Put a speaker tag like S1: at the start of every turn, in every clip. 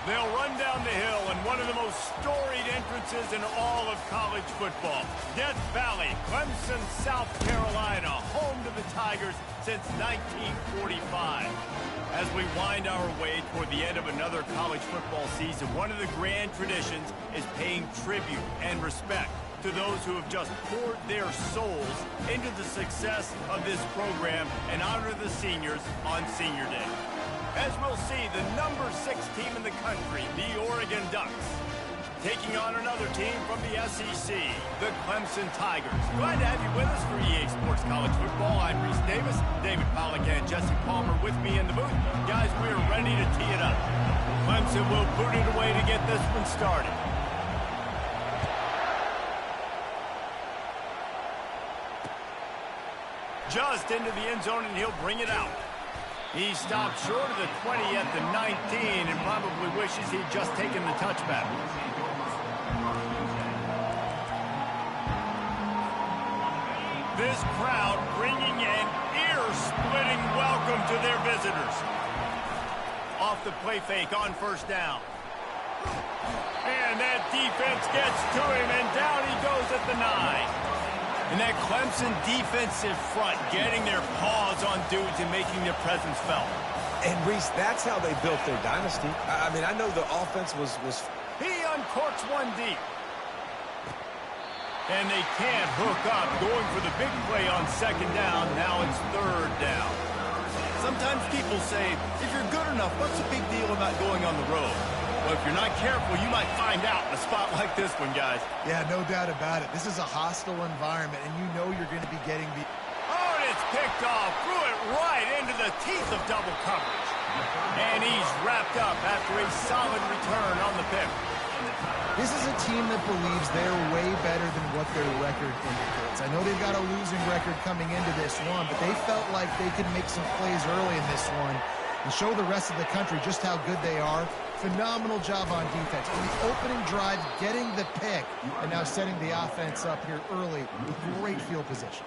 S1: They'll run down the hill in one of the most storied entrances in all of college football. Death Valley, Clemson, South Carolina, home to the Tigers since 1945. As we wind our way toward the end of another college football season, one of the grand traditions is paying tribute and respect to those who have just poured their souls into the success of this program and honor the seniors on Senior Day. As we'll see, the number 6 team in the country, the Oregon Ducks, taking on another team from the SEC, the Clemson Tigers. Glad to have you with us for EA Sports College Football. I'm Reese Davis, David Pollack and Jesse Palmer with me in the booth. Guys, we are ready to tee it up. Clemson will boot it away to get this one started. Just into the end zone, and he'll bring it out. He stopped short of the 20 at the 19 and probably wishes he'd just taken the touchback. This crowd bringing an ear-splitting welcome to their visitors. Off the play fake on first down. And that defense gets to him, and down he goes at the 9. And that Clemson defensive front getting their paws on dudes and making their presence felt.
S2: And, Reese, that's how they built their dynasty. I mean, I know the offense was...
S1: He uncorks one deep. And they can't hook up, going for the big play on second down. Now it's third down. Sometimes people say, if you're good enough, what's the big deal about going on the road? Well, if you're not careful, you might find out in a spot like this one, guys.
S3: Yeah, no doubt about it. This is a hostile environment, and you know you're going to be getting the...
S1: Oh, and it's picked off. Threw it right into the teeth of double coverage. And he's wrapped up after a solid return on the pick.
S3: This is a team that believes they're way better than what their record indicates. I know they've got a losing record coming into this one, but they felt like they could make some plays early in this one and show the rest of the country just how good they are. Phenomenal job on defense. In the opening drive, getting the pick, and now setting the offense up here early with great field position.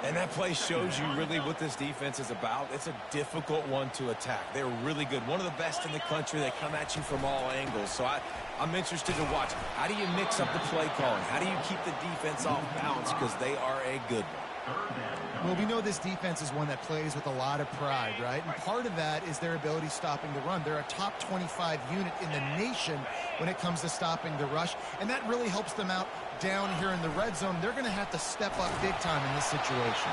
S2: And that play shows you really what this defense is about. It's a difficult one to attack. They're really good. One of the best in the country. They come at you from all angles. So I'm interested to watch. How do you mix up the play calling? How do you keep the defense off balance? Because they are a good one.
S3: Well, we know this defense is one that plays with a lot of pride, right? And part of that is their ability stopping the run. They're a top 25 unit in the nation when it comes to stopping the rush, and that really helps them out down here in the red zone. They're going to have to step up big time in this situation.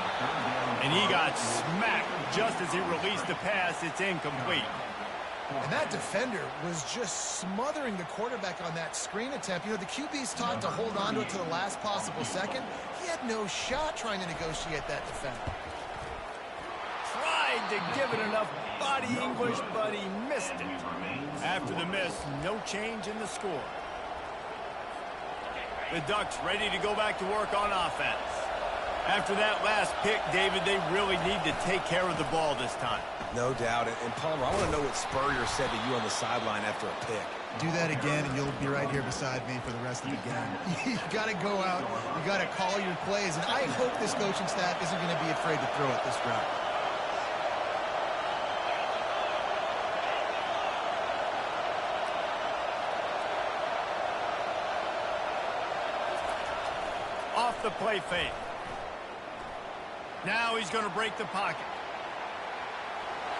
S1: And he got smacked just as he released the pass. It's incomplete.
S3: And that defender was just smothering the quarterback on that screen attempt. You know, the QB's taught to hold on to it to the last possible second. He had no shot trying to negotiate that defender.
S1: Tried to give it enough body English, but he missed it. After the miss, no change in the score. The Ducks ready to go back to work on offense. After that last pick, David, they really need to take care of the ball this time.
S2: No doubt. And Palmer, I want to know what Spurrier said to you on the sideline after a pick.
S3: Do that again, and you'll be right here beside me for the rest of the game. You got to go out. You got to call your plays. And I hope this coaching staff isn't going to be afraid to throw it this route.
S1: Off the play fake. Now he's going to break the pocket.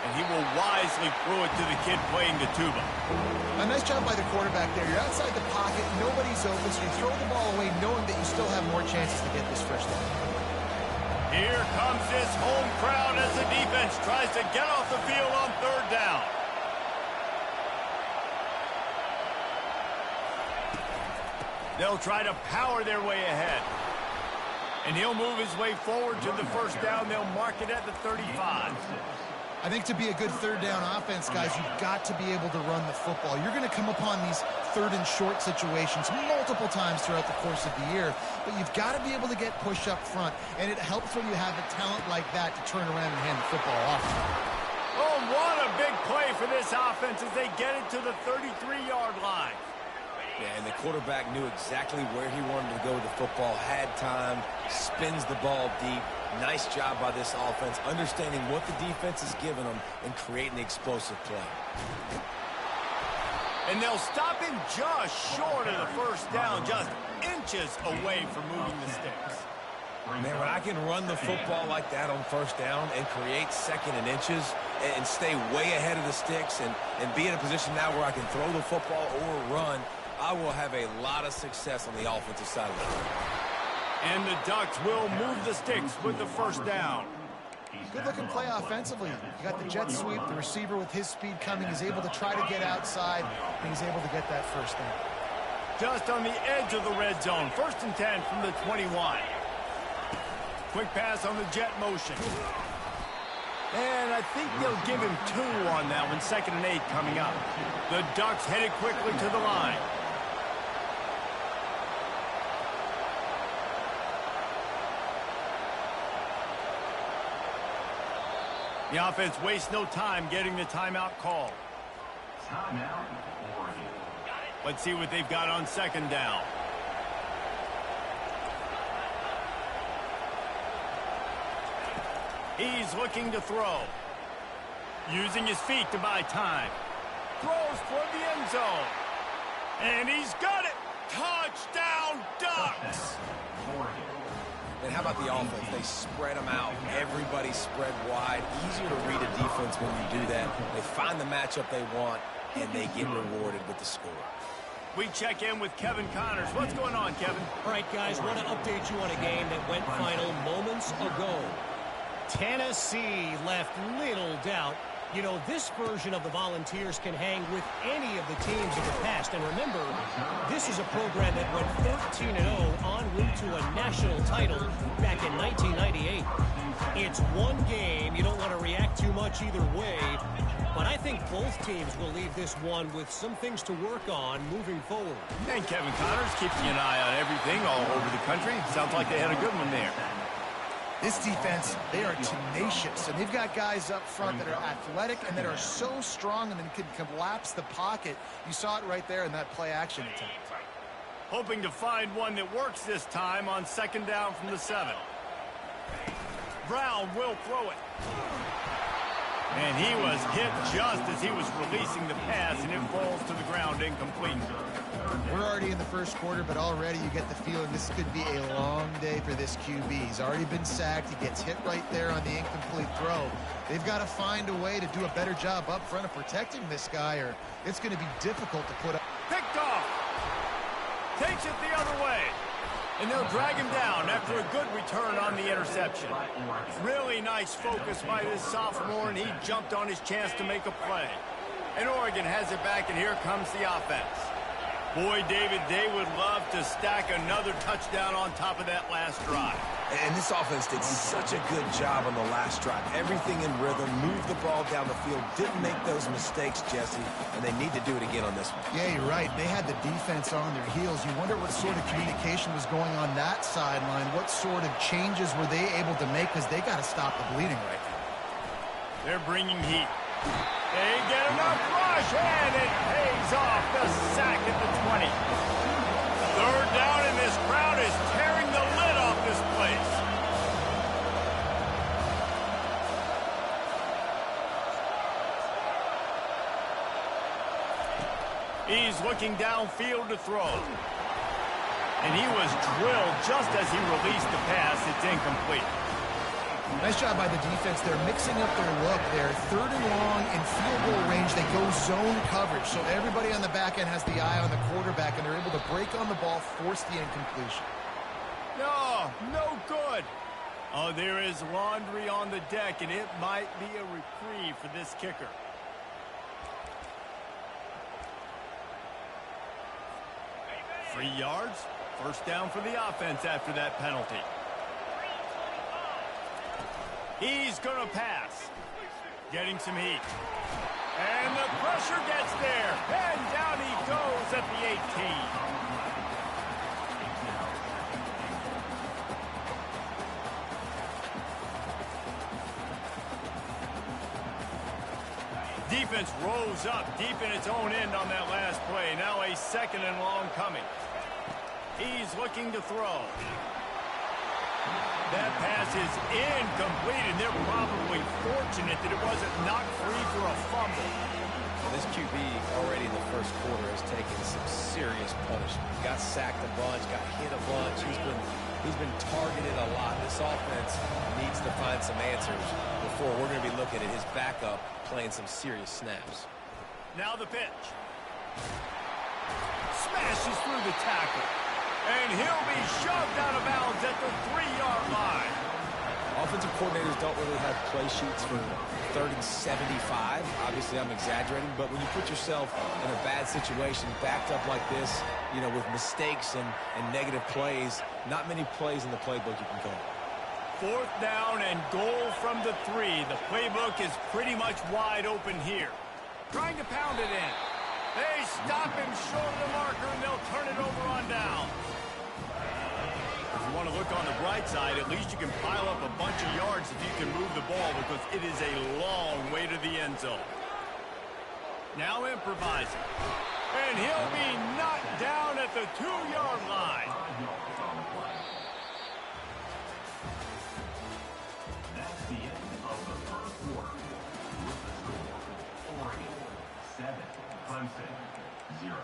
S1: And he will wisely throw it to the kid playing the tuba.
S3: A nice job by the quarterback there. You're outside the pocket, nobody's open, so you throw the ball away knowing that you still have more chances to get this first down.
S1: Here comes this home crowd as the defense tries to get off the field on third down. They'll try to power their way ahead. And he'll move his way forward to the first down. They'll mark it at the 35.
S3: I think to be a good third down offense, guys, you've got to be able to run the football. You're going to come upon these third and short situations multiple times throughout the course of the year, but you've got to be able to get push up front, and it helps when you have a talent like that to turn around and hand the football off.
S1: Oh, what a big play for this offense as they get it to the 33-yard line.
S2: Yeah, and the quarterback knew exactly where he wanted to go with the football, had time, spins the ball deep. Nice job by this offense, understanding what the defense is giving them and creating the explosive play.
S1: And they'll stop him just short of the first down, just inches away from moving the sticks.
S2: Man, when I can run the football like that on first down and create second and inches and stay way ahead of the sticks and be in a position now where I can throw the football or run, I will have a lot of success on the offensive side of the ball.
S1: And the Ducks will move the sticks with the first down.
S3: Good-looking play offensively. You got the jet sweep. The receiver with his speed coming is able to try to get outside, and he's able to get that first down.
S1: Just on the edge of the red zone. 1st and 10 from the 21. Quick pass on the jet motion. And I think they'll give him 2 on that one. 2nd and 8 coming up. The Ducks headed quickly to the line. The offense wastes no time getting the timeout call. Let's see what they've got on 2nd down. He's looking to throw. Using his feet to buy time. Throws toward the end zone. And he's got it. Touchdown, Ducks!
S2: And how about the offense? They spread them out. Everybody spread wide. Easier to read a defense when you do that. They find the matchup they want, and they get rewarded with the score.
S1: We check in with Kevin Connors. What's going on, Kevin?
S4: All right, guys, want to update you on a game that went final moments ago. Tennessee left little doubt. You know, this version of the Volunteers can hang with any of the teams of the past. And remember, this is a program that went 13-0 en route to a national title back in 1998. It's one game. You don't want to react too much either way. But I think both teams will leave this one with some things to work on moving forward.
S1: And Kevin Connors keeping an eye on everything all over the country. Sounds like they had a good one there.
S3: This defense, they are tenacious, and they've got guys up front that are athletic and that are so strong and then can collapse the pocket. You saw it right there in that play-action attempt.
S1: Hoping to find one that works this time on 2nd down from the 7. Brown will throw it. And he was hit just as he was releasing the pass, and it falls to the ground incomplete.
S3: We're already in the first quarter, but already you get the feeling this could be a long day for this QB. He's already been sacked. He gets hit right there on the incomplete throw. They've got to find a way to do a better job up front of protecting this guy, or it's going to be difficult to put up.
S1: Picked off. Takes it the other way. And they'll drag him down after a good return on the interception. Really nice focus by this sophomore, and he jumped on his chance to make a play. And Oregon has it back, and here comes the offense. Boy, David, they would love to stack another touchdown on top of that last drive.
S2: And this offense did such a good job on the last drive. Everything in rhythm, moved the ball down the field, didn't make those mistakes, Jesse, and they need to do it again on this one.
S3: Yeah, you're right. They had the defense on their heels. You wonder what sort of communication was going on that sideline. What sort of changes were they able to make, because they got to stop the bleeding right now.
S1: They're bringing heat. They get enough rush, and it pays off. The sack at the 20. 3rd down, and this crowd is tearing the lid off this place. He's looking downfield to throw. And he was drilled just as he released the pass. It's incomplete.
S3: Nice job by the defense. They're mixing up their look. They're 3rd and long in field goal range. They go zone coverage. So everybody on the back end has the eye on the quarterback, and they're able to break on the ball, force the incompletion. No good. Oh, there is laundry on the deck, and it might be a reprieve for this kicker. Free yards. 1st down for the offense after that penalty. He's going to pass. Getting some heat. And the pressure gets there. And down he goes at the 18. Defense rose up deep in its own end on that last play. Now a 2nd and long coming. He's looking to throw. That pass is incomplete, and they're probably fortunate that it wasn't knocked free for a fumble.
S2: This QB already in the first quarter has taken some serious punishment. Got sacked a bunch, got hit a bunch. He's been targeted a lot. This offense needs to find some answers before we're going to be looking at his backup playing some serious snaps.
S1: Now the pitch. Smashes through the tackle. And he'll be shoved out of bounds at the 3-yard line.
S2: Offensive coordinators don't really have play sheets for 30, 75. Obviously, I'm exaggerating, but when you put yourself in a bad situation, backed up like this, you know, with mistakes and negative plays, not many plays in the playbook you can call.
S1: 4th down and goal from the 3. The playbook is pretty much wide open here. Trying to pound it in. They stop him short of the marker, and they'll turn it over on down. If you want to look on the bright side, at least you can pile up a bunch of yards if you can move the ball, because it is a long way to the end zone. Now improvising. And he'll be knocked down at the 2-yard line.
S5: That's the end of the first quarter. Oregon 7, Clemson 0.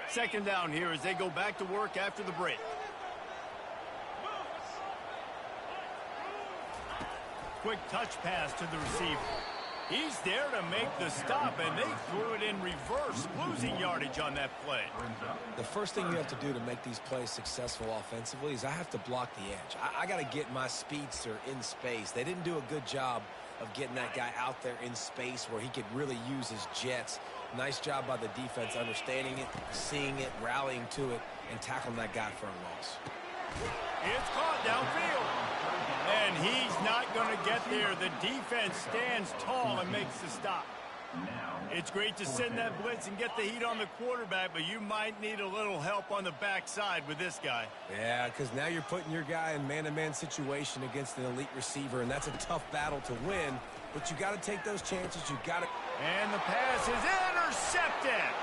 S1: Second down here as they go back to work after the break. Quick touch pass to the receiver. He's there to make the stop, and they threw it in reverse, losing yardage on that play.
S2: The first thing you have to do to make these plays successful offensively is I have to block the edge. I got to get my speedster in space. They didn't do a good job of getting that guy out there in space where he could really use his jets. Nice job by the defense understanding it, seeing it, rallying to it, and tackling that guy for a loss.
S1: It's caught downfield. And he's not going to get there. The defense stands tall and makes the stop. It's great to send that blitz and get the heat on the quarterback, but you might need a little help on the backside with this guy.
S2: Yeah, because now you're putting your guy in man-to-man situation against an elite receiver, and that's a tough battle to win, but you got to take those chances. You got to.
S1: And the pass is intercepted.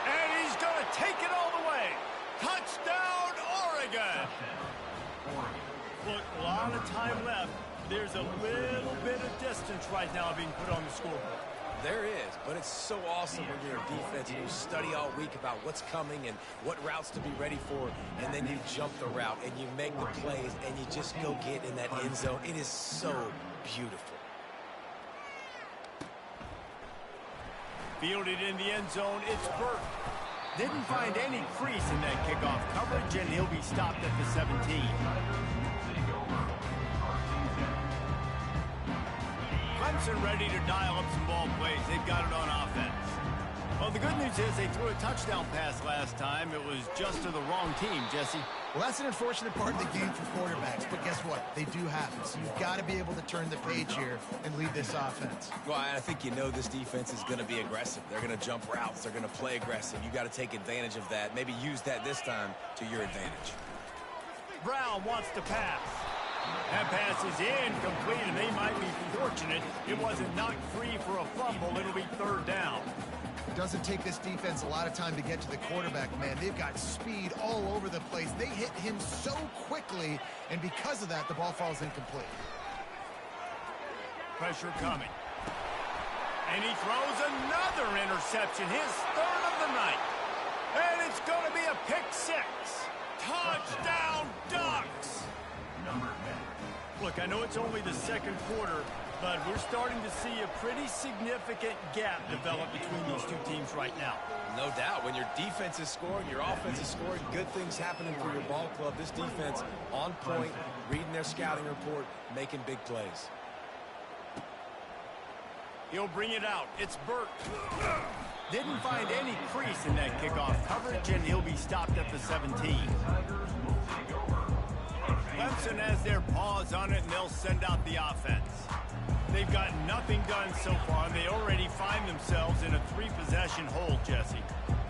S1: And he's going to take it all the way. Touchdown, Oregon. Look, a lot of time left. There's a little bit of distance right now being put on the scoreboard.
S2: There is, but it's so awesome when you're a defense and you study all week about what's coming and what routes to be ready for, and then you jump the route and you make the plays and you just go get in that end zone. It is so beautiful.
S1: Fielded in the end zone, it's Burke. Didn't find any crease in that kickoff coverage, and he'll be stopped at the 17. Clemson ready to dial up some ball plays. They've got it on offense. Well, the good news is they threw a touchdown pass last time. It was just to the wrong team, Jesse.
S3: Well, that's an unfortunate part of the game for quarterbacks, but guess what? They do happen. So you've got to be able to turn the page here and lead this offense.
S2: Well, I think you know this defense is going to be aggressive. They're going to jump routes. They're going to play aggressive. You got to take advantage of that. Maybe use that this time to your advantage.
S1: Brown wants to pass. That pass is incomplete, and they might be fortunate it wasn't knocked free for a fumble. It'll be 3rd down.
S3: It doesn't take this defense a lot of time to get to the quarterback, man. They've got speed all over the place. They hit him so quickly, and because of that, the ball falls incomplete.
S1: Pressure coming. And he throws another interception, his 3rd of the night. And it's going to be a pick 6. Touchdown, Ducks! Look, I know it's only the second quarter, but we're starting to see a pretty significant gap develop between these two teams right now.
S2: No doubt. When your defense is scoring, your offense is scoring, good things happening for your ball club. This defense on point, reading their scouting report, making big plays.
S1: He'll bring it out. It's Burke. Didn't find any crease in that kickoff coverage, and he'll be stopped at the 17. Clemson has their paws on it, and they'll send out the offense. They've got nothing done so far, and they already find themselves in a 3-possession hole, Jesse.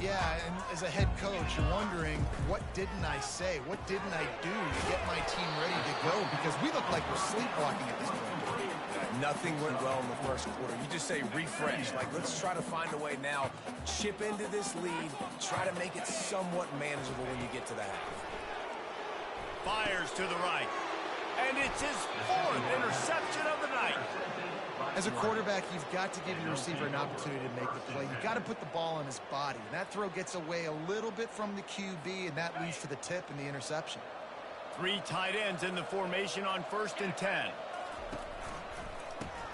S3: Yeah, and as a head coach, you're wondering, what didn't I say? What didn't I do to get my team ready to go? Because we look like we're sleepwalking at this point.
S2: Nothing went well in the first quarter. You just say refresh. Like, let's try to find a way now. Chip into this lead. Try to make it somewhat manageable when you get to the half.
S1: Fires to the right. And it's his 4th interception of the night.
S3: As a quarterback, you've got to give your receiver an opportunity to make the play. You've got to put the ball on his body. And that throw gets away a little bit from the QB, and that leads to the tip and the interception.
S1: 3 tight ends in the formation on 1st and 10.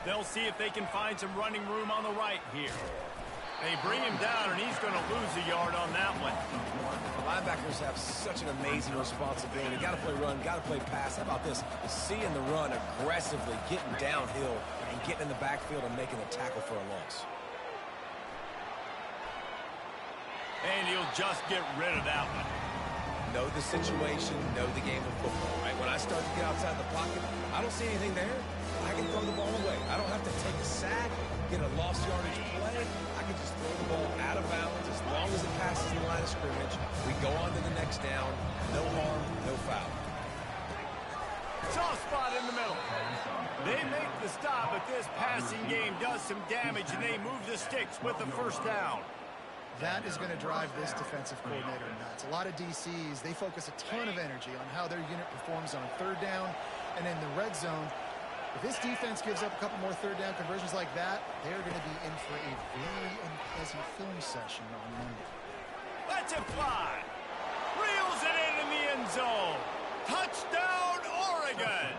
S1: They'll see if they can find some running room on the right here. They bring him down, and he's going to lose a yard on that one.
S2: Linebackers have such an amazing responsibility. Got to play run, got to play pass. How about this? Seeing the run aggressively, getting downhill, and getting in the backfield and making a tackle for a loss.
S1: And he'll just get rid of that one.
S2: Know the situation, know the game of football, right? When I start to get outside the pocket, I don't see anything there. I can throw the ball away. I don't have to take a sack, get a lost yardage play. I can just throw the ball out of bounds as long as it passes the line of scrimmage. We go on to the next down. No harm, no foul.
S1: Soft spot in the middle. They make the stop, but this passing game does some damage, and they move the sticks with the 1st down.
S3: That is going to drive this defensive coordinator nuts. A lot of DCs, they focus a ton of energy on how their unit performs on 3rd down and in the red zone. If this defense gives up a couple more 3rd down conversions like that, they're going to be in for a very unpleasant film session on Monday.
S1: Let's it fly. Reels it in the end zone. Touchdown, Oregon.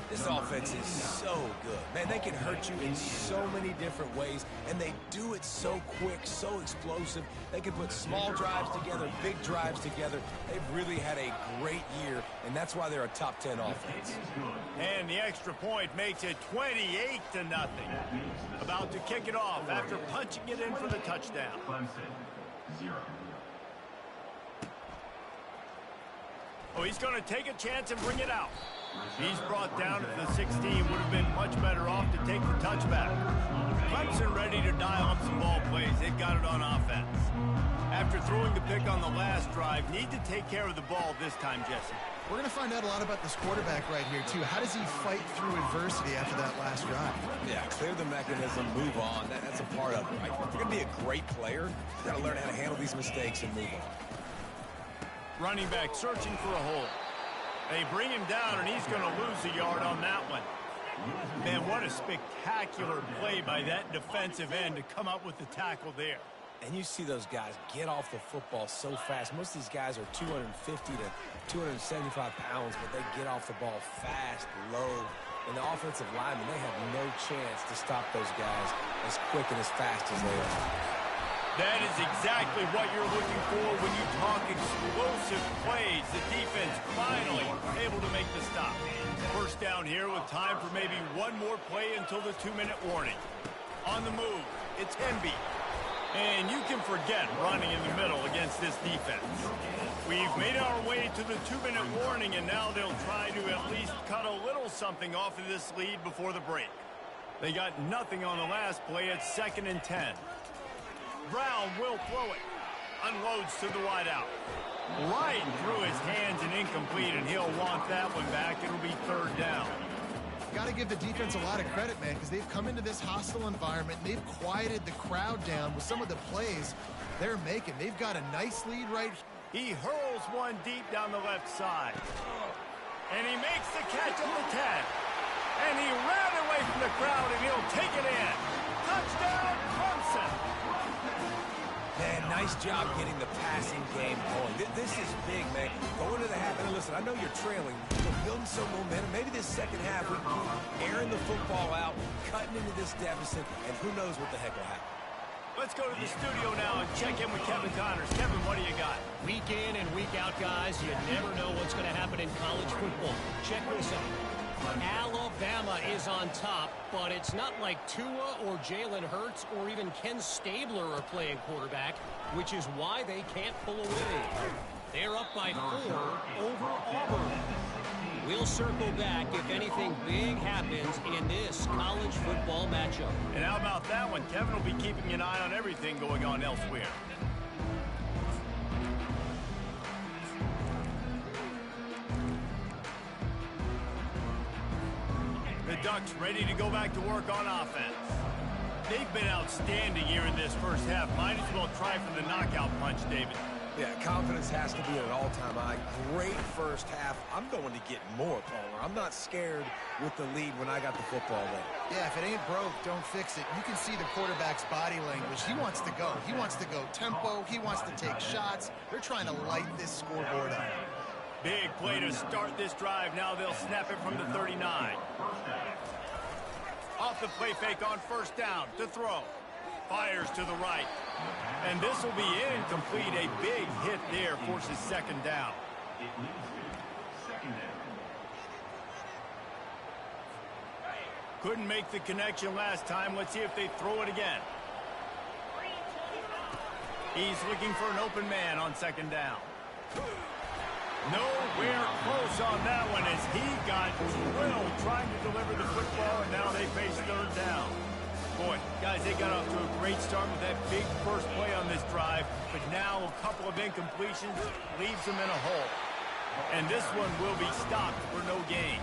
S2: This offense is so good. Man, they can hurt you in so many different ways, and they do it so quick, so explosive. They can put small drives together, big drives together. They've really had a great year, and that's why they're a top 10 offense.
S1: And the extra point makes it 28-0. About to kick it off after punching it in for the touchdown.
S5: Clemson, 0.
S1: Oh, he's going to take a chance and bring it out. He's brought down at the 16. Would have been much better off to take the touchback. Clemson ready to dial up some ball plays. They've got it on offense. After throwing the pick on the last drive, need to take care of the ball this time, Jesse.
S3: We're going to find out a lot about this quarterback right here, too. How does he fight through adversity after that last drive?
S2: Yeah, clear the mechanism, move on. That's a part of it, right? If you're going to be a great player, you've got to learn how to handle these mistakes and move on.
S1: Running back searching for a hole. They bring him down, and he's going to lose a yard on that one. Man, what a spectacular play by that defensive end to come up with the tackle there.
S2: And you see those guys get off the football so fast. Most of these guys are 250 to 275 pounds, but they get off the ball fast, low. And the offensive linemen, they have no chance to stop those guys as quick and as fast as they are.
S1: That is exactly what you're looking for when you talk explosive plays. The defense finally able to make the stop. First down here with time for maybe one more play until the 2-minute warning. On the move, it's Hemby. And you can forget running in the middle against this defense. We've made our way to the 2-minute warning, and now they'll try to at least cut a little something off of this lead before the break. They got nothing on the last play at 2nd and 10. Brown will throw it. Unloads to the wideout. Right through his hands and incomplete, and he'll want that one back. It'll be 3rd down.
S3: Got to give the defense a lot of credit, man, because they've come into this hostile environment, and they've quieted the crowd down with some of the plays they're making. They've got a nice lead right here.
S1: He hurls one deep down the left side. And he makes the catch at the 10. And he ran away from the crowd, and he'll take it in. Touchdown, Clemson.
S2: Man, nice job getting the passing game going. This is big, man. Go into the half. And listen, I know you're trailing. You're building some momentum. Maybe this second half we can keep airing the football out, cutting into this deficit, and who knows what the heck will happen.
S1: Let's go to the studio now and check in with Kevin Connors. Kevin, what do you got?
S4: Week in and week out, guys, you never know what's going to happen in college football. Check this out. Alabama is on top, but it's not like Tua or Jalen Hurts or even Ken Stabler are playing quarterback, which is why they can't pull away. They're up by 4 over Auburn. We'll circle back if anything big happens in this college football matchup.
S1: And how about that one? Kevin will be keeping an eye on everything going on elsewhere. The Ducks ready to go back to work on offense. They've been outstanding here in this first half. Might as well try for the knockout punch, David.
S2: Yeah, confidence has to be at an all-time high. Great first half. I'm going to get more, Palmer. I'm not scared with the lead when I got the football there.
S3: Yeah, if it ain't broke, don't fix it. You can see the quarterback's body language. He wants to go. He wants to go tempo. He wants to take shots. They're trying to light this scoreboard up.
S1: Big play to start this drive. Now they'll snap it from the 39. Off the play fake on first down to throw. Fires to the right. And this will be incomplete. A big hit there forces second down. Couldn't make the connection last time. Let's see if they throw it again. He's looking for an open man on second down. Nowhere close on that one as he got drilled trying to deliver the football, and now they face third down. Boy, guys, they got off to a great start with that big first play on this drive, but now a couple of incompletions leaves them in a hole. And this one will be stopped for no gain.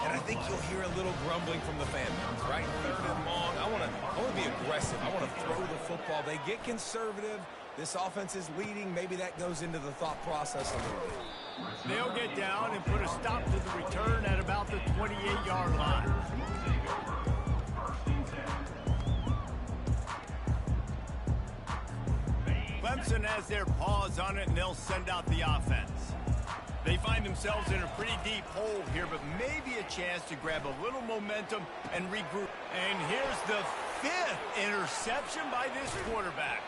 S2: And I think you'll hear a little grumbling from the fans, right? Third and long. I want to be aggressive. I want to throw the football. They get conservative. This offense is leading. Maybe that goes into the thought process a little bit.
S1: They'll get down and put a stop to the return at about the 28-yard line. Clemson has their paws on it, and they'll send out the offense. They find themselves in a pretty deep hole here, but maybe a chance to grab a little momentum and regroup. And here's the 5th interception by this quarterback.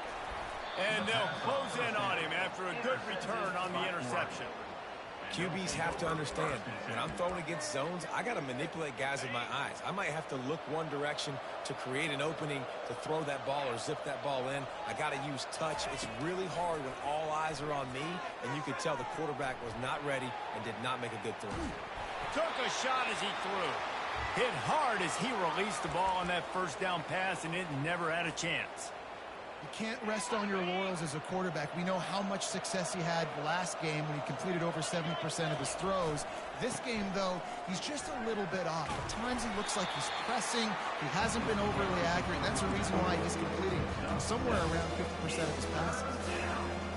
S1: And they'll close in on him after a good return on the interception.
S2: QBs have to understand, when I'm throwing against zones, I got to manipulate guys with my eyes. I might have to look one direction to create an opening to throw that ball or zip that ball in. I got to use touch. It's really hard when all eyes are on me, and you could tell the quarterback was not ready and did not make a good throw.
S1: Took a shot as he threw. Hit hard as he released the ball on that first down pass, and it never had a chance.
S3: You can't rest on your laurels as a quarterback. We know how much success he had last game when he completed over 70% of his throws. This game, though, he's just a little bit off. At times he looks like he's pressing. He hasn't been overly accurate. That's a reason why he's completing somewhere around 50% of his passes.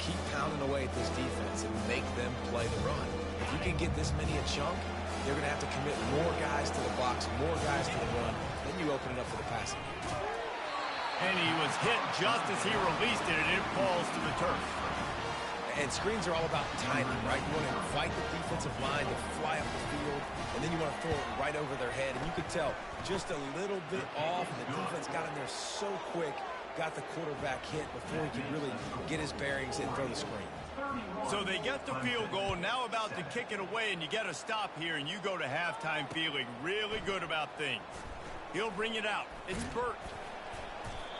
S2: Keep pounding away at this defense and make them play the run. If you can get this many a chunk, they're going to have to commit more guys to the box, more guys to the run. Then you open it up for the passing.
S1: And he was hit just as he released it, and it falls to the turf.
S2: And screens are all about timing, right? You want to invite the defensive line to fly up the field, and then you want to throw it right over their head. And you could tell just a little bit off, and the defense got in there so quick, got the quarterback hit before he could really get his bearings and throw the screen.
S1: So they get the field goal, now about to kick it away, and you get a stop here, and you go to halftime feeling really good about things. He'll bring it out. It's Burt.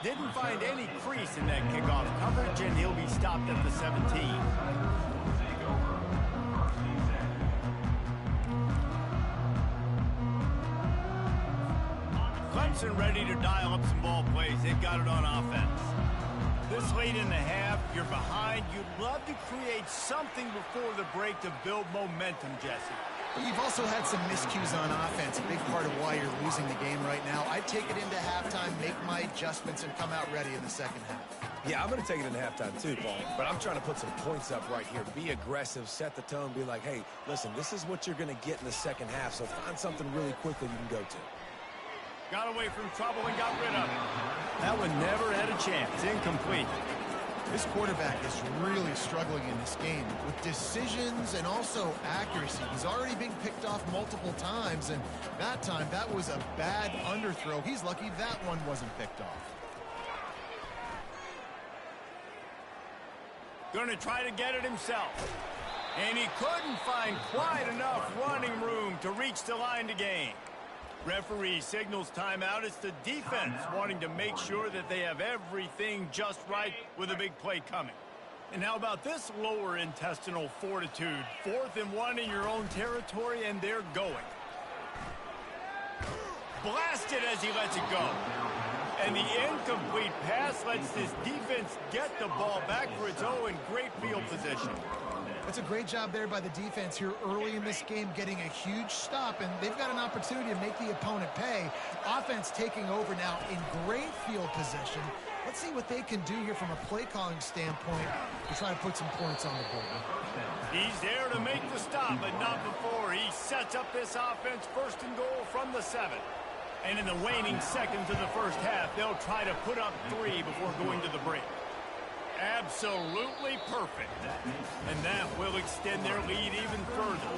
S1: Didn't find any crease in that kickoff coverage, and he'll be stopped at the 17. Clemson ready to dial up some ball plays. They've got it on offense. This late in the half, you're behind. You'd love to create something before the break to build momentum, Jesse.
S3: You've also had some miscues on offense, a big part of why you're losing the game right now. I'd take it into halftime, make my adjustments, and come out ready in the second half.
S2: Yeah, I'm going to take it into halftime too, Paul. But I'm trying to put some points up right here. Be aggressive, set the tone, be like, hey, listen, this is what you're going to get in the second half, so find something really quickly you can go to.
S1: Got away from trouble and got rid of it. That one never had a chance. Incomplete.
S3: This quarterback is really struggling in this game with decisions and also accuracy. He's already been picked off multiple times, and that time, that was a bad underthrow. He's lucky that one wasn't picked off.
S1: Going to try to get it himself. And he couldn't find quite enough running room to reach the line to gain. Referee signals timeout. It's the defense wanting to make sure that they have everything just right with a big play coming. And how about this lower intestinal fortitude? 4th and 1 in your own territory, and they're going. Blasted as he lets it go. And the incomplete pass lets this defense get the ball back for its own great field position.
S3: It's a great job there by the defense here early in this game, getting a huge stop, and they've got an opportunity to make the opponent pay. Offense taking over now in great field position. Let's see what they can do here from a play calling standpoint to try to put some points on the board.
S1: He's there to make the stop, but not before. He sets up this offense first and goal from the 7. And in the waning seconds of the first half, they'll try to put up 3 before going to the break. Absolutely perfect. And that will extend their lead even further.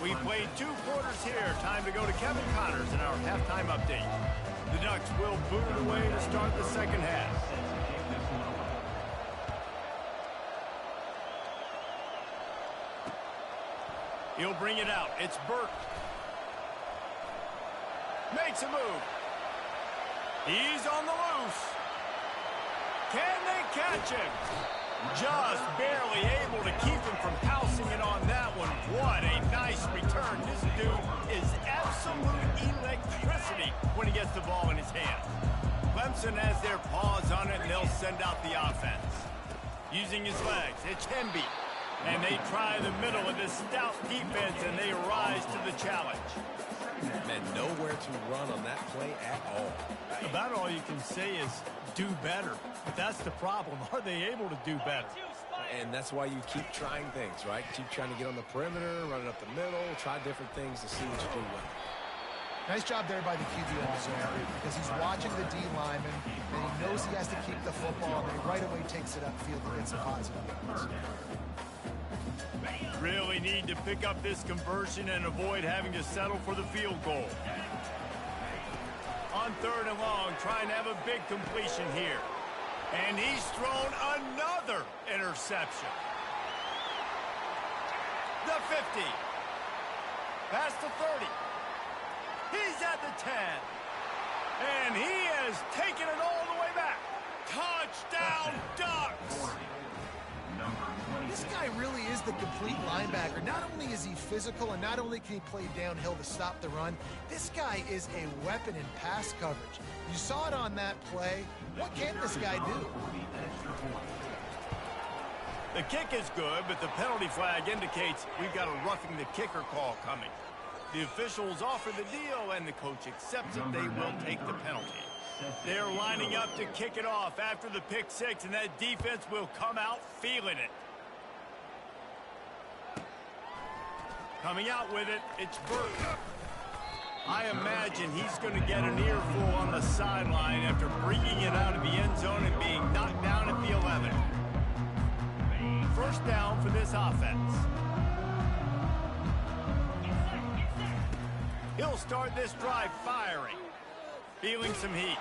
S1: We played 2 quarters here. Time to go to Kevin Connors in our halftime update. The Ducks will boot it away to start the second half. He'll bring it out. It's Burke. Makes a move. He's on the loose. Can they catch him? Just barely able to keep him from pouncing it on that one. What a nice return. This dude is absolute electricity when he gets the ball in his hand. Clemson has their paws on it, and they'll send out the offense. Using his legs, it's Hemby. And they try the middle of this stout defense, and they rise to the challenge.
S2: Man, nowhere to run on that play at all.
S1: About all you can say is do better. But that's the problem. Are they able to do better?
S2: And that's why you keep trying things, right? Keep trying to get on the perimeter, run it up the middle, try different things to see what you do well.
S3: Nice job there by the QB in the zone because he's watching the D lineman, and he knows he has to keep the football, and he right away takes it upfield to get some positive yards.
S1: Really need to pick up this conversion and avoid having to settle for the field goal. On 3rd and long, trying to have a big completion here. And he's thrown another interception. The 50. Past the 30. He's at the 10. And he has taken it all the way back. Touchdown, Ducks!
S3: This guy really is the complete linebacker. Not only is he physical, and not only can he play downhill to stop the run, this guy is a weapon in pass coverage. You saw it on that play. What can this guy do?
S1: The kick is good, but the penalty flag indicates we've got a roughing the kicker call coming. The officials offer the deal, and the coach accepts it. They will take the penalty. They're lining up to kick it off after the pick 6, and that defense will come out feeling it. Coming out with it, it's Burke. I imagine he's going to get an earful on the sideline after bringing it out of the end zone and being knocked down at the 11. First down for this offense. He'll start this drive firing. Feeling some heat.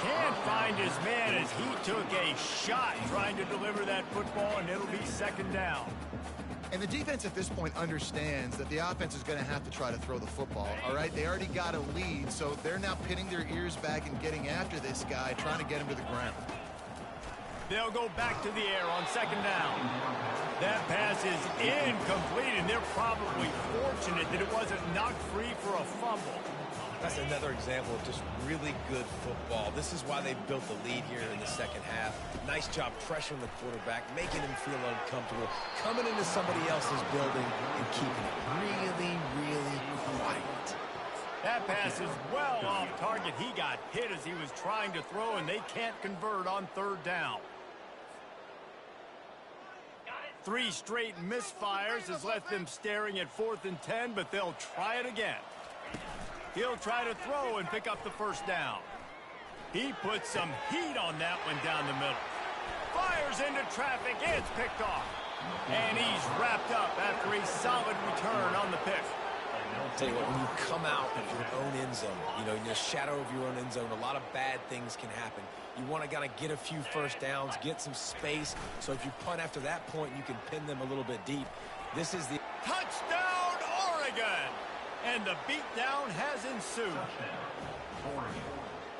S1: Can't find his man as he took a shot trying to deliver that football, and it'll be 2nd down.
S3: And the defense at this point understands that the offense is going to have to try to throw the football, all right? They already got a lead, so they're now pinning their ears back and getting after this guy, trying to get him to the ground.
S1: They'll go back to the air on 2nd down. That pass is incomplete, and they're probably fortunate that it wasn't knocked free for a fumble.
S2: That's another example of just really good football. This is why they built the lead here in the second half. Nice job pressuring the quarterback, making him feel uncomfortable, coming into somebody else's building and keeping it really, really quiet.
S1: That pass is well off target. He got hit as he was trying to throw, and they can't convert on 3rd down. 3 straight misfires has left them staring at 4th and 10, but they'll try it again. He'll try to throw and pick up the 1st down. He puts some heat on that one down the middle. Fires into traffic, and it's picked off. And he's wrapped up after a solid return on the pick.
S2: I'll tell you what, when you come out of your own end zone, you know, in the shadow of your own end zone, a lot of bad things can happen. You want to kind of get a few first downs, get some space, so if you punt after that point, you can pin them a little bit deep. This is the
S1: Touchdown, Oregon! And the beatdown has ensued.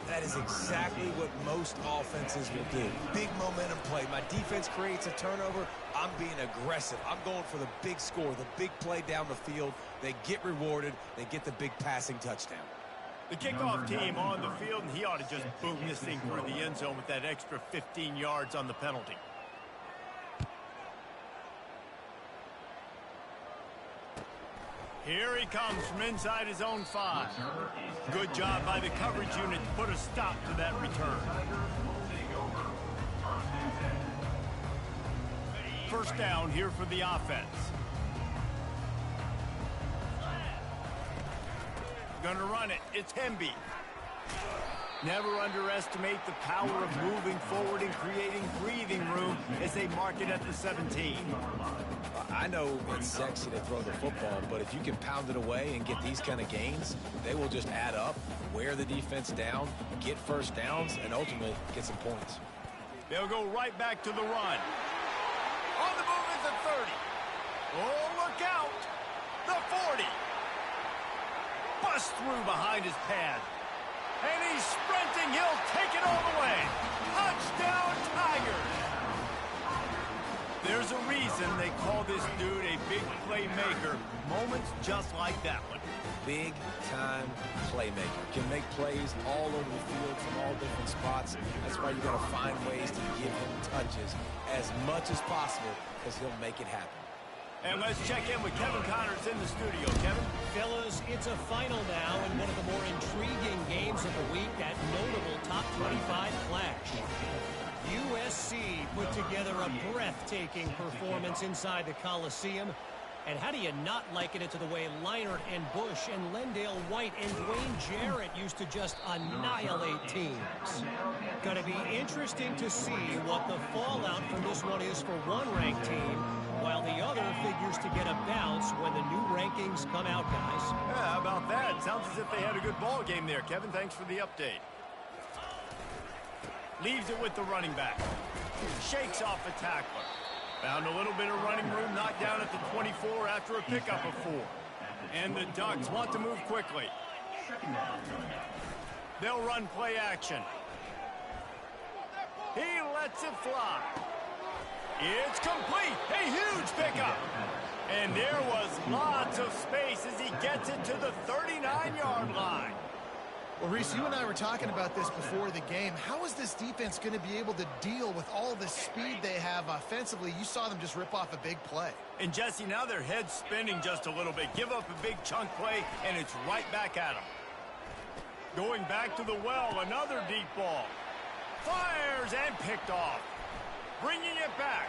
S2: That is exactly what most offenses will do. Big momentum play. My defense creates a turnover. I'm being aggressive. I'm going for the big score, the big play down the field. They get rewarded. They get the big passing touchdown.
S1: The kickoff team on the field, and he ought to just boom this thing through the end zone with that extra 15 yards on the penalty. Here he comes from inside his own 5. Good job by the coverage unit to put a stop to that return. First down here for the offense. Gonna run it. It's Hemby. Never underestimate the power of moving forward and creating breathing room as they mark it at the 17.
S2: I know it's sexy to throw the football, but if you can pound it away and get these kind of gains, they will just add up, wear the defense down, get first downs, and ultimately get some points.
S1: They'll go right back to the run. On the move is the 30. Oh, look out. The 40. Bust through behind his pad. And he's sprinting. He'll take it all the way. Touchdown, Tigers. There's a reason they call this dude a big playmaker. Moments just like that one.
S2: Big-time playmaker. Can make plays all over the field from all different spots. That's why you got to find ways to give him touches as much as possible because he'll make it happen.
S1: And let's check in with Kevin Connors in the studio. Kevin?
S4: Fellas, it's a final now in one of the more intriguing games of the week, that notable top 25 clash. USC put together a breathtaking performance inside the Coliseum. And how do you not liken it to the way Leinart and Bush and Lendale White and Dwayne Jarrett used to just annihilate teams? Going to be interesting to see what the fallout from this one is for one ranked team, while the other figures to get a bounce when the new rankings come out, guys.
S1: Yeah, how about that? Sounds as if they had a good ball game there, Kevin. Thanks for the update. Leaves it with the running back. Shakes off the tackler. Found a little bit of running room, knocked down at the 24 after a pickup of 4. And the Ducks want to move quickly. They'll run play action. He lets it fly. It's complete. A huge pickup. And there was lots of space as he gets it to the 39-yard line.
S3: Well, Reese, you and I were talking about this before the game. How is this defense going to be able to deal with all the speed they have offensively? You saw them just rip off a big play.
S1: And, Jesse, now their head's spinning just a little bit. Give up a big chunk play, and it's right back at them. Going back to the well, another deep ball. Fires and picked off. Bringing it back.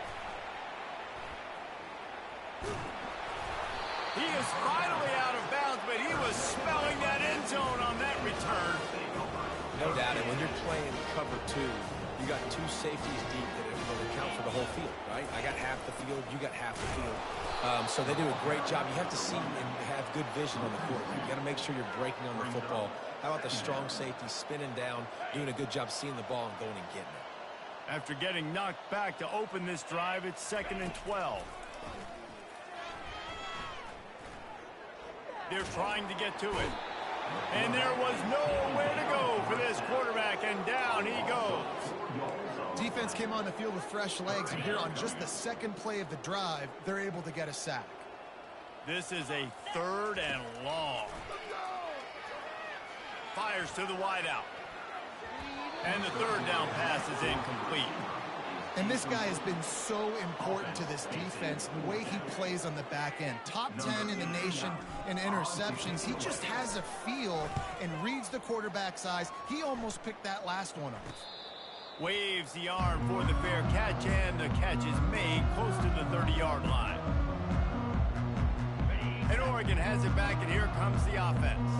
S1: He is finally out of bounds, but he was smelling that end zone on that return.
S2: No doubt, and when you're playing cover 2, you got 2 safeties deep that will account for the whole field, right? I got half the field, you got half the field. So they do a great job. You have to see and have good vision on the quarterback. You got to make sure you're breaking on the football. How about the strong safety spinning down, doing a good job seeing the ball and going and getting it?
S1: After getting knocked back to open this drive, it's 2nd and 12. They're trying to get to it. And there was nowhere to go for this quarterback, and down he goes.
S3: Defense came on the field with fresh legs, and here on just the second play of the drive, they're able to get a sack.
S1: This is a 3rd and long. Fires to the wideout. And the 3rd down pass is incomplete.
S3: And this guy has been so important to this defense, the way he plays on the back end. Top 10 in the nation in interceptions. He just has a feel and reads the quarterback's eyes. He almost picked that last one off.
S1: Waves the arm for the fair catch, and the catch is made close to the 30-yard line. And Oregon has it back, and here comes the offense.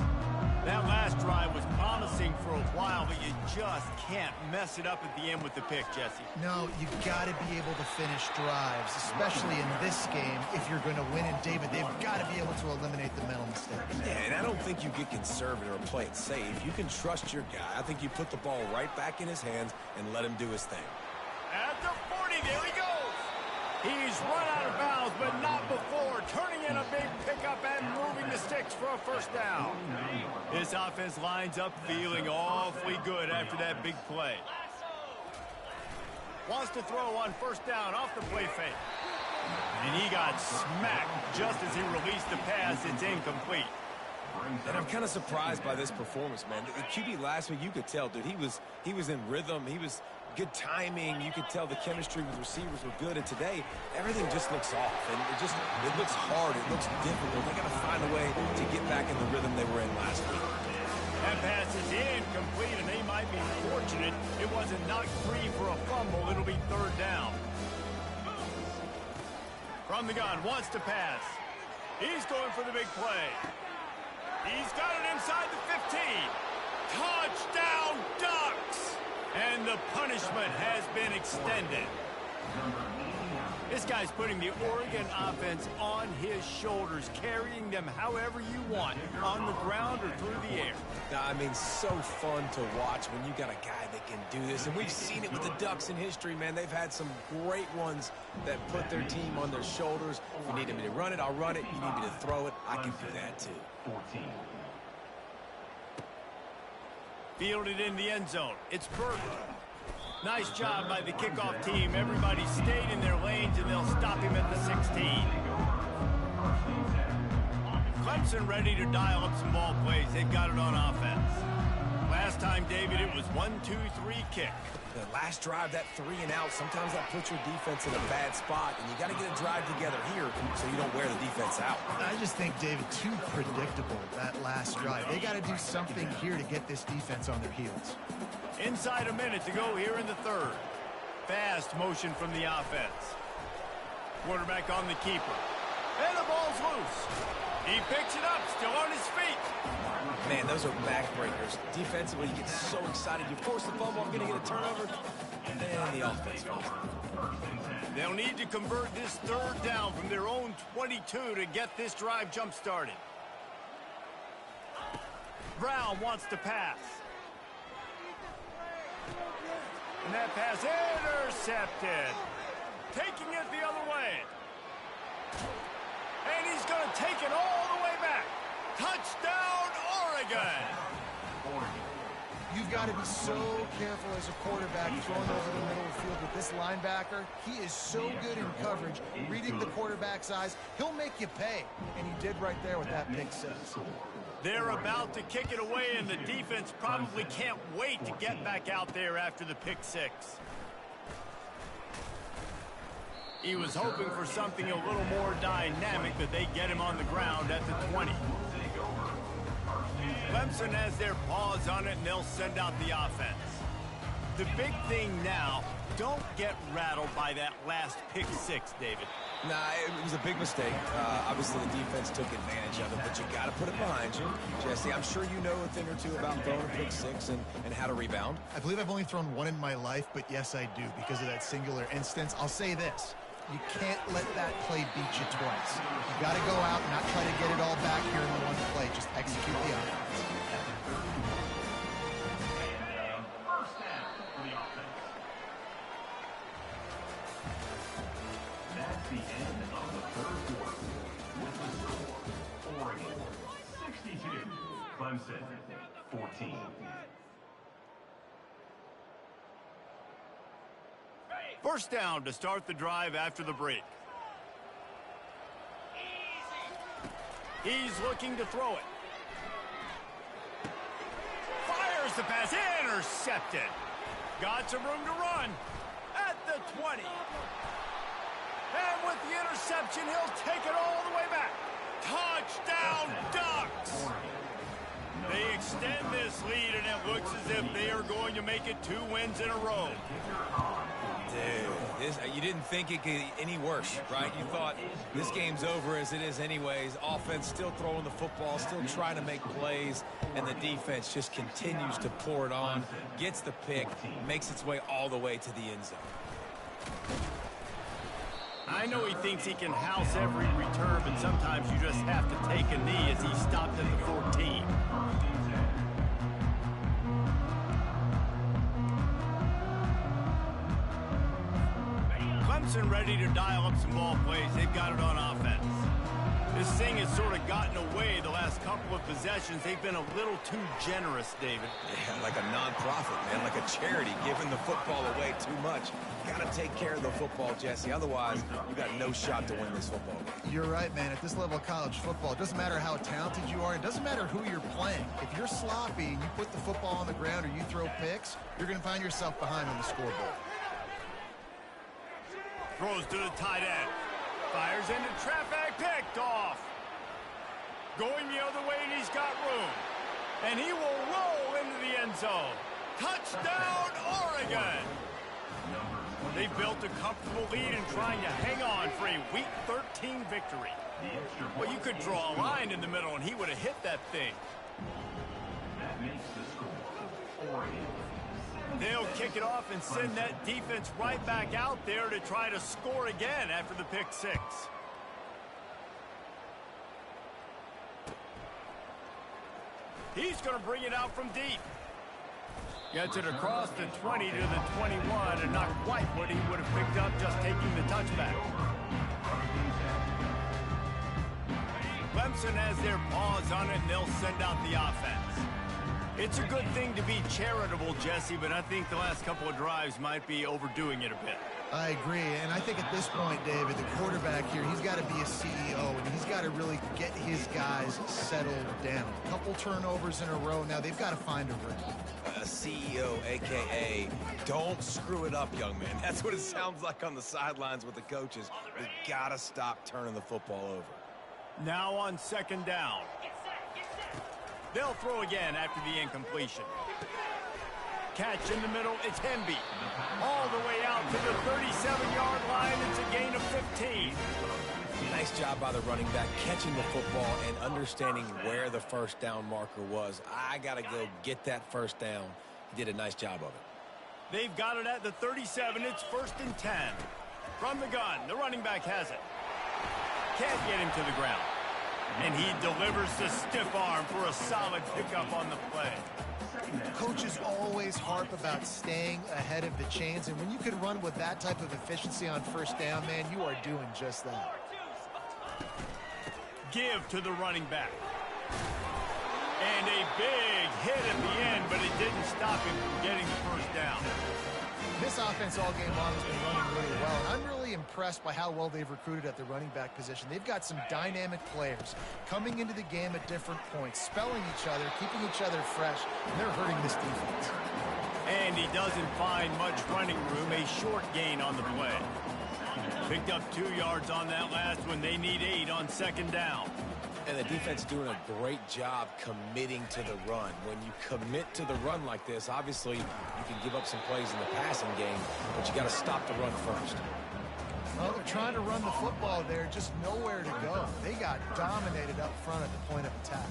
S1: That last drive was promising for a while, but you just can't mess it up at the end with the pick, Jesse.
S3: No, you got to be able to finish drives, especially in this game. If you're going to win, and David, they've got to be able to eliminate the mental mistakes.
S2: Yeah, and I don't think you get conservative or play it safe. You can trust your guy. I think you put the ball right back in his hands and let him do his thing.
S1: At the 40, there he goes. He's run out of bounds, but not before. Turning in a big pickup and moving the sticks for a 1st down. This offense lines up feeling awfully good after that big play. Wants to throw on 1st down off the play fake. And he got smacked just as he released the pass. It's incomplete.
S2: And I'm kind of surprised by this performance, man. The QB last week, you could tell, dude, he was in rhythm. He was good timing. You could tell the chemistry with receivers were good, and today everything just looks off, and it looks hard, it looks difficult. They got to find a way to get back in the rhythm they were in last week.
S1: That pass is incomplete, and they might be fortunate it wasn't knocked free for a fumble. It'll be third down. From the gun, wants to pass. He's going for the big play. He's got it inside the 15. Touchdown, Ducks! And the punishment has been extended. This guy's putting the Oregon offense on his shoulders, carrying them however you want, on the ground or through the air.
S2: I mean, so fun to watch when you got a guy that can do this. And we've seen it with the Ducks in history, man. They've had some great ones that put their team on their shoulders. If you need me to run it, I'll run it. You need me to throw it, I can do that too.
S5: 14.
S1: Fielded in the end zone. It's Burton. Nice job by the kickoff team. Everybody stayed in their lanes, and they'll stop him at the 16. Clemson ready to dial up some ball plays. They've got it on offense. Last time, David, it was 1-2-3 kick.
S2: The last drive, that 3 and out, sometimes that puts your defense in a bad spot, and you got to get a drive together here so you don't wear the defense out.
S3: I just think, David, too predictable, that last drive. They got to do something here to get this defense on their heels.
S1: Inside a minute to go here in the third. Fast motion from the offense. Quarterback on the keeper. And the ball's loose. He picks it up, still on his feet.
S2: Man, those are backbreakers. Defensively, you get so excited. You force the fumble, I'm going to get a turnover, and then the offense falls.
S1: They'll need to convert this third down from their own 22 to get this drive jump-started. Brown wants to pass. And that pass intercepted. Taking it the other way. And he's going to take it all the way back. Touchdown, Oregon.
S3: You've got to be so careful as a quarterback throwing over the middle of the field with this linebacker. He is so good in coverage, reading the quarterback's eyes. He'll make you pay, and he did right there with that pick six.
S1: They're about to kick it away, and the defense probably can't wait to get back out there after the pick six. He was hoping for something a little more dynamic, but they get him on the ground at the 20. Clemson has their paws on it, and they'll send out the offense. The big thing now, don't get rattled by that last pick six, David.
S2: Nah, it was a big mistake. Obviously, the defense took advantage of it, but you got to put it behind you. Jesse, I'm sure you know a thing or two about throwing a pick six and how to rebound.
S3: I believe I've only thrown one in my life, but yes, I do, because of that singular instance. I'll say this. You can't let that play beat you twice. You got to go out and not try to get it all back here in the one play. Just execute the offense.
S5: First down for the offense. That's the end of the third quarter. With the score, Oregon 62, Clemson 14.
S1: First down to start the drive after the break. He's looking to throw it. Fires the pass, intercepted. Got some room to run at the 20. And with the interception, he'll take it all the way back. Touchdown, Ducks! They extend this lead, and it looks as if they are going to make it 2 wins in a row.
S2: Dude, you didn't think it could get any worse, right? You thought this game's over as it is anyways. Offense still throwing the football, still trying to make plays, and the defense just continues to pour it on, gets the pick, makes its way all the way to the end zone.
S1: I know he thinks he can house every return, but sometimes you just have to take a knee as he stopped at the 14. Clemson ready to dial up some ball plays. They've got it on offense. This thing has sort of gotten away the last couple of possessions. They've been a little too generous, David.
S2: Yeah, like a non-profit, man, like a charity, giving the football away too much. Got to take care of the football, Jesse. Otherwise, you got no shot to win this football game.
S3: You're right, man. At this level of college football, it doesn't matter how talented you are. It doesn't matter who you're playing. If you're sloppy and you put the football on the ground or you throw picks, you're going to find yourself behind on the scoreboard.
S1: Throws to the tight end. Fires into traffic, picked off. Going the other way, and he's got room. And he will roll into the end zone. Touchdown, Oregon! They built a comfortable lead and trying to hang on for a Week 13 victory. Well, you could draw a line in the middle, and he would have hit that thing.
S5: That makes the score Oregon.
S1: They'll kick it off and send that defense right back out there to try to score again after the pick six. He's going to bring it out from deep. Gets it across the 20 to the 21, and not quite what he would have picked up just taking the touchback. Clemson has their paws on it, and they'll send out the offense. It's a good thing to be charitable, Jesse, but I think the last couple of drives might be overdoing it a bit.
S3: I agree, and I think at this point, David, the quarterback here, he's got to be a CEO, and he's got to really get his guys settled down. A couple turnovers in a row. Now they've got to find a rhythm.
S2: A CEO, a.k.a. don't screw it up, young man. That's what it sounds like on the sidelines with the coaches. We got to stop turning the football over.
S1: Now on second down. They'll throw again after the incompletion. Catch in the middle, it's Hemby. All the way out to the 37-yard line, it's a gain of 15.
S2: Nice job by the running back, catching the football and understanding where the first down marker was. I got to go get that first down. He did a nice job of it.
S1: They've got it at the 37, it's 1st and 10. From the gun, the running back has it. Can't get him to the ground. And he delivers the stiff arm for a solid pickup on the play.
S3: Coaches always harp about staying ahead of the chains, and when you can run with that type of efficiency on first down, man, you are doing just that.
S1: Give to the running back. And a big hit at the end, but it didn't stop him from getting the first down.
S3: This offense all game long has been running really well, and I'm really impressed by how well they've recruited at the running back position. They've got some dynamic players coming into the game at different points, spelling each other, keeping each other fresh, and they're hurting this defense.
S1: And he doesn't find much running room, a short gain on the play. Picked up 2 yards on that last one. They need 8 on second down.
S2: And the defense doing a great job committing to the run. When you commit to the run like this, obviously you can give up some plays in the passing game, but you got to stop the run first.
S3: Well, they're trying to run the football there, just nowhere to go. They got dominated up front at the point of attack.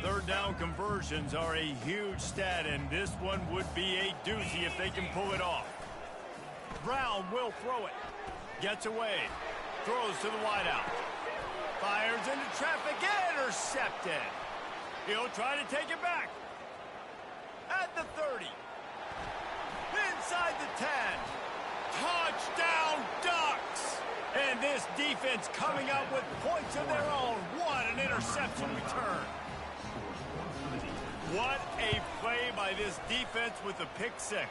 S1: Third down conversions are a huge stat, and this one would be a doozy if they can pull it off. Brown will throw it. Gets away. Throws to the wideout. Fires into traffic, intercepted. He'll try to take it back. At the 30. Inside the 10. Touchdown, Ducks! And this defense coming up with points of their own. What an interception return. What a play by this defense with a pick six.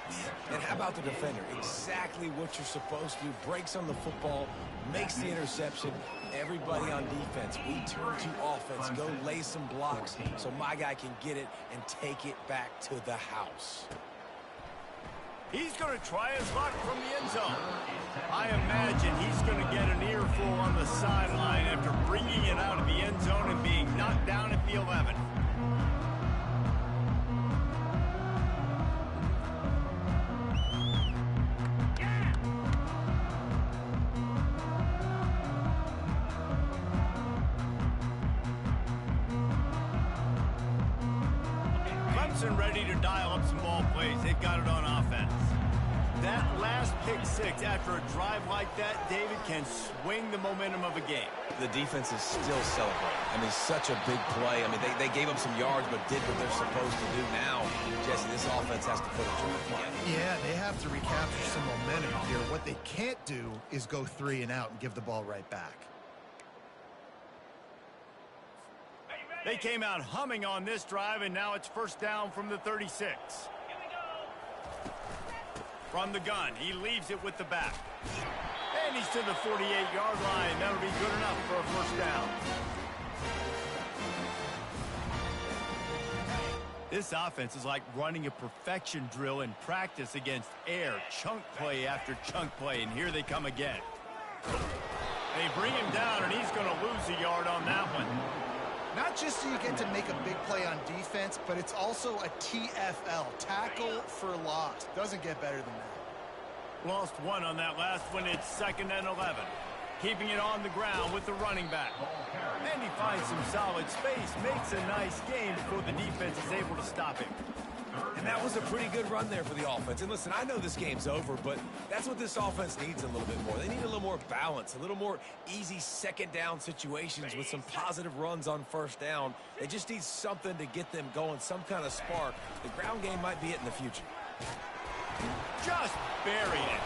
S2: And how about the defender? Exactly what you're supposed to do. Breaks on the football, makes the interception. Everybody on defense, we turn to offense. Go lay some blocks so my guy can get it and take it back to the house.
S1: He's going to try his luck from the end zone. I imagine he's going to get an earful on the sideline after bringing it out of the end zone and being knocked down at the 11. Ready to dial up some ball plays. They've got it on offense. That last pick six after a drive like that, David, can swing the momentum of a game.
S2: The defense is still celebrating. I mean, such a big play. I mean, they gave up some yards but did what they're supposed to do. Now, Jesse, this offense has to put a drive together.
S3: Yeah, they have to recapture some momentum here. What they can't do is go 3 and out and give the ball right back.
S1: They came out humming on this drive, and now it's first down from the 36. From the gun, he leaves it with the back. And he's to the 48-yard line. That'll be good enough for a first down. This offense is like running a perfection drill in practice against air. Chunk play after chunk play, and here they come again. They bring him down, and he's going to lose a yard on that one.
S3: Not just so you get to make a big play on defense, but it's also a TFL, tackle for loss. Doesn't get better than that.
S1: Lost one on that last one. It's 2nd and 11. Keeping it on the ground with the running back. And he finds some solid space, makes a nice gain before the defense is able to stop him.
S2: And that was a pretty good run there for the offense. And listen, I know this game's over, but that's what this offense needs a little bit more. They need a little more balance, a little more easy second down situations with some positive runs on first down. They just need something to get them going, some kind of spark. The ground game might be it in the future.
S1: Just buried it.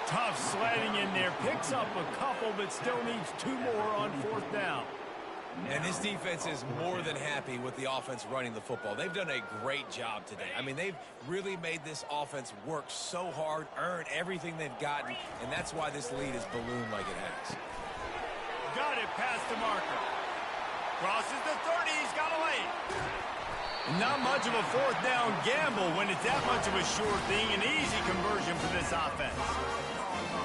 S1: Tough sledding in there. Picks up a couple, but still needs 2 more on 4th down.
S2: And this defense is more than happy with the offense running the football. They've done a great job today. I mean, they've really made this offense work so hard, earn everything they've gotten, and that's why this lead is ballooned like it has.
S1: Got it past the marker. Crosses the 30. He's got a lane. Not much of a 4th down gamble when it's that much of a sure thing. An easy conversion for this offense.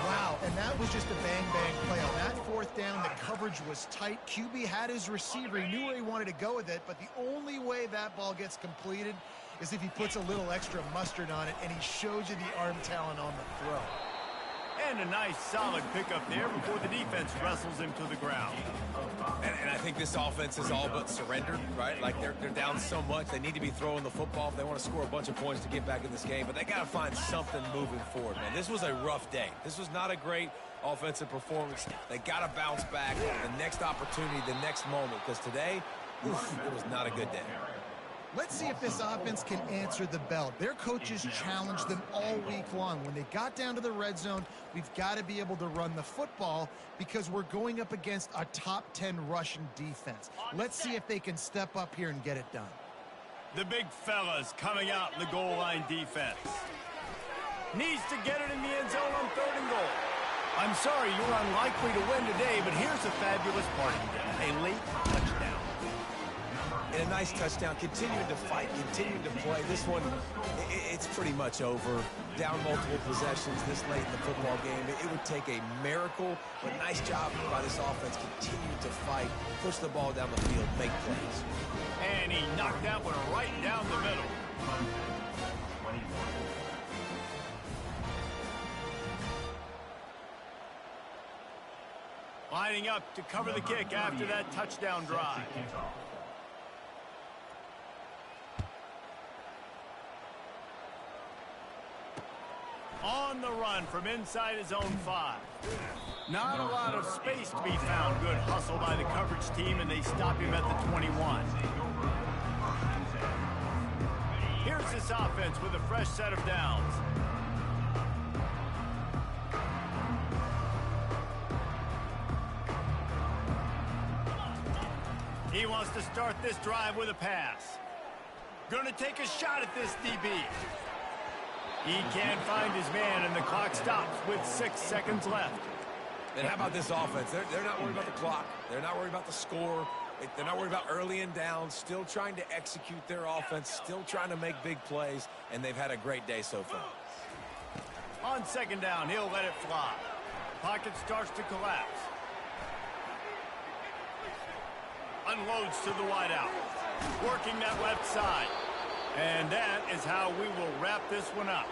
S3: Wow, and that was just a bang-bang play. On that 4th down, the coverage was tight. QB had his receiver. He knew where he wanted to go with it, but the only way that ball gets completed is if he puts a little extra mustard on it, and he shows you the arm talent on the throw.
S1: And a nice solid pickup there before the defense wrestles him to the ground.
S2: And I think this offense is all but surrendered, right? Like they're down so much. They need to be throwing the football if they want to score a bunch of points to get back in this game. But they got to find something moving forward, man. This was a rough day. This was not a great offensive performance. They got to bounce back the next opportunity, the next moment. Because today, it was not a good day.
S3: Let's see if this offense can answer the bell. Their coaches challenged them all week long. When they got down to the red zone, we've got to be able to run the football because we're going up against a top 10 Russian defense. Let's see if they can step up here and get it done.
S1: The big fellas coming out in the goal line defense. Needs to get it in the end zone on 3rd and goal. I'm sorry, you're unlikely to win today, but here's a fabulous part of the game. A late touchdown.
S2: And a nice touchdown, continuing to fight, continuing to play. This one, it's pretty much over. Down multiple possessions this late in the football game. It would take a miracle, but nice job by this offense. Continue to fight, push the ball down the field, make plays.
S1: And he knocked that one right down the middle. Lining up to cover the kick after that touchdown drive. On the run from inside his own 5. Not a lot of space to be found. Good hustle by the coverage team, and they stop him at the 21. Here's this offense with a fresh set of downs. He wants to start this drive with a pass. Gonna take a shot at this DB. He can't find his man, and the clock stops with 6 seconds left.
S2: And how about this offense? They're not worried about the clock. They're not worried about the score. They're not worried about early and down. Still trying to execute their offense. Still trying to make big plays. And they've had a great day so far.
S1: On 2nd down, he'll let it fly. Pocket starts to collapse. Unloads to the wideout. Working that left side. And that is how we will wrap this one up.